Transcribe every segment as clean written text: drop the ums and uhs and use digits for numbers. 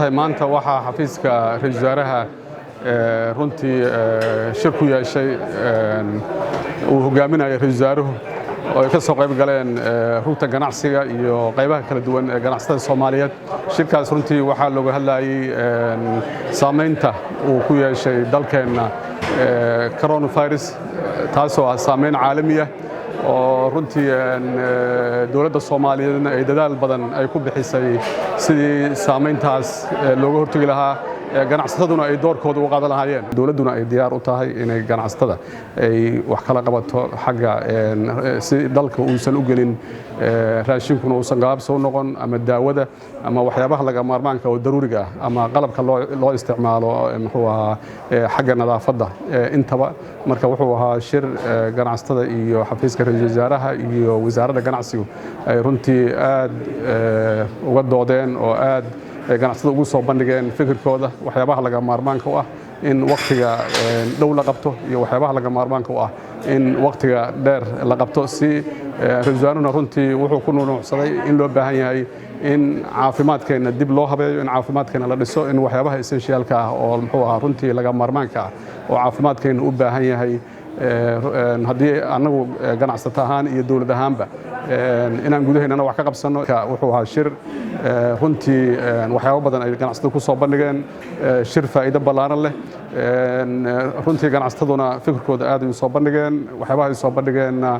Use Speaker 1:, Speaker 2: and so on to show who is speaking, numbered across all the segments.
Speaker 1: maanta waxaa xafiiska ra'iisul wasaaraha runtii shir ku yeeshay uu hogaaminayo ra'iisul wasaaruhu oo ay ka soo qayb galeen rugta ganacsiga iyo qaybaha kala duwan ee ganacsatada Soomaaliyeed. Shirkaas runtii waxaa looga hadlayay saameynta uu ku yeeshay dalkeena coronavirus taasoo ah saameyn caalami ah oo runtii dawladda Soomaaliyeed ay dadaal badan ay ku bixisay sidii saameyntaas looga hortagi lahaa ganacsataduna ay doorkooda u qaadan lahaayeen. Dawladduna ay diyaar u tahay inay ganacsatada ay wax kala qabato xagga si dalka uusan u gelin raashinkuna uusan gaabso u noqon ama daawada ama waxyaabaha laga maarmaanka oo daruuriga ah ama qalabka loo isticmaalo muxuu ahaa xagga nadaafadda intaba. Marka wuxuu ahaa shir ganacsatada iyo xafiiska ra'iisul wasaaraha iyo wasaaradda ganacsigu ay runtii aad uga doodeen oo aad ganacsatada ugu soo bandhigeen fikirkooda waxyaabaha laga maarmaanka u ah in waqtiga dhow la qabto iyo waxyaabaha laga maarmaanka u ah in waqtiga dheer la qabto. Si ra'iisul wasaaruhuna runtii wuxuu ku nuunuucsaday in loo baahan yahay in caafimaadkeena dib loo habeeyo, in caafimaadkeena la dhiso, in waxyaabaha essentialka ah oo muxuu ahaa runtii laga maarmaanka ah oo caafimaadkeena u baahan yahay haddii annagu ganacsato ahaan iyo dawlad ahaanba inaan gudaheennana wax ka qabsanno. Wuxuu ahaa shir runtii waxyaabo badan ay ganacsatada ku soo bandhigeen, shir faa'iido ballaaran leh. Runtii ganacsataduna fikirkooda aad ay u soo bandhigeen, waxyaabaha ay soo bandhigeenna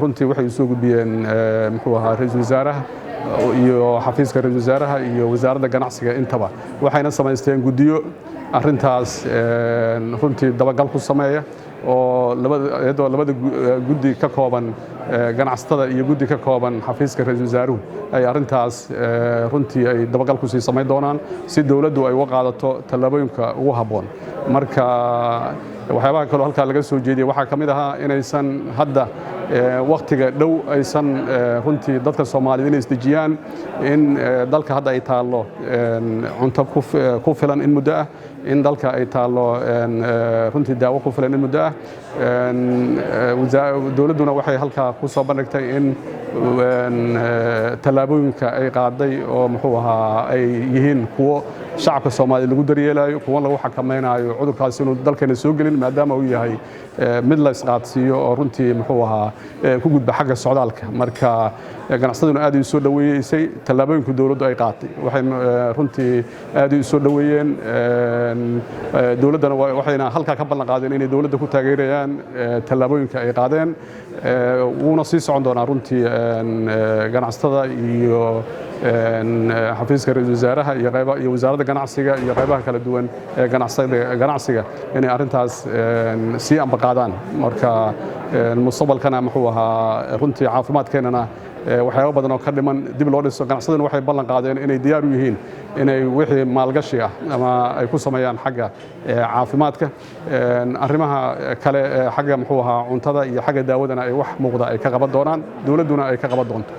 Speaker 1: runtii waxay u soo gudbiyeen muxuu ahaa ra'iisul wasaaraha iyo xafiiska ra'iisul wasaaraha iyo wasaaradda ganacsiga intaba. Waxayna samaysteen guddiyo arrintaas runtii dabagal ku sameeya oo labada guddi ka kooban ganacsatada iyo guddi ka kooban xafiiska ra'iisul wasaaruhu ay arrintaas runtii ay dabagal ku sii samayn doonaan si dawladdu ay uga qaadato tallaabooyinka ugu habboon. Marka waxyaabaha kale halkaa laga soo jeediyay waxaa ka mid ahaa inaysan hadda waqtiga dhow aysan runtii dadka Soomaaliyeed inay isdejiyaan in dalka hadda ay taallo cunto ku filan in muddo ah, in dalka ay taallo runtii daawo ku filan in muddo ah. Dawladduna waxay halkaa ku soo bandhigtay in tallaabooyinka ay qaaday oo muxuu ahaa ay yihiin kuwo shacabka Soomaaliyeed lagu daryeelayo, kuwo lagu xakameynayo cudurkaas inuu dalkeena soo gelin maadaama uu yahay mid la isqaadsiiyo oo runtii muxuu ahaa ku gudba xagga socdaalka. Marka ganacsaduna aad ay u soo dhaweeysay tallaabooyinka dawladdu ay qaatay, waxay runtii aad ay u soo dhaweeyeen. Dawladdana waxayna halkaa ka ballan qaadeen inay dawladda ku taageerayaan tallaabooyinka ay qaadeen. Wuuna sii socon doonaa runtii ganacsatada iyo xafiiska ra'iisul wasaaraha iyo wasaaradda ganacsiga iyo qaybaha kala duwan ee ganacsiga inay arrintaas sii ambaqaadaan. Marka mustaqbalkana muxuu ahaa runtii caafimaadkeenana waxyaabo badan oo ka dhiman dib loo dhiso. Ganacsaduna waxay ballan qaadeen inay diyaar u yihiin inay wixii maalgashi ah ama ay ku sameeyaan xagga caafimaadka. Arrimaha kale xagga muxuu ahaa cuntada iyo xagga daawadana ay wax muuqda ay ka qaban doonaan, dawladduna ay ka qaban doonto.